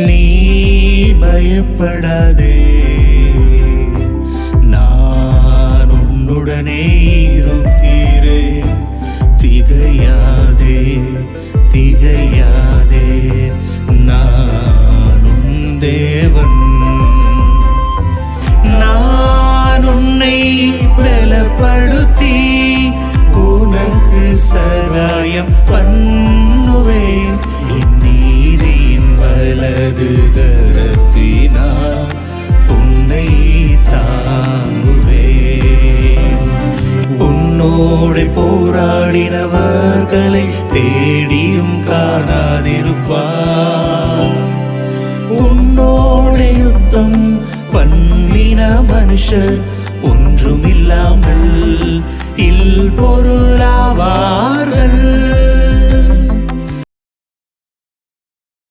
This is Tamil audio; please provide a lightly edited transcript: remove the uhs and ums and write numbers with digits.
நீ பயப்படாதே, நான் உன்னுடனே இருக்கிறேன். திகையாதே திகையாதே, நான் உன் தேவன். நான் உன்னை பலப்படுத்தி உனக்கு சகாயம் பண்ணுவேன். என் நீதியின் வலது கரத்தினால் உன்னை தாங்குவேன். உன்னோடு போராடினவர்களை தேடியும் காணாதிருப்பார். உன்னோட யுத்தம் பண்ணின மனுஷர் ஒன்றுமில்லாமல் இல் பொருளாவார்கள்.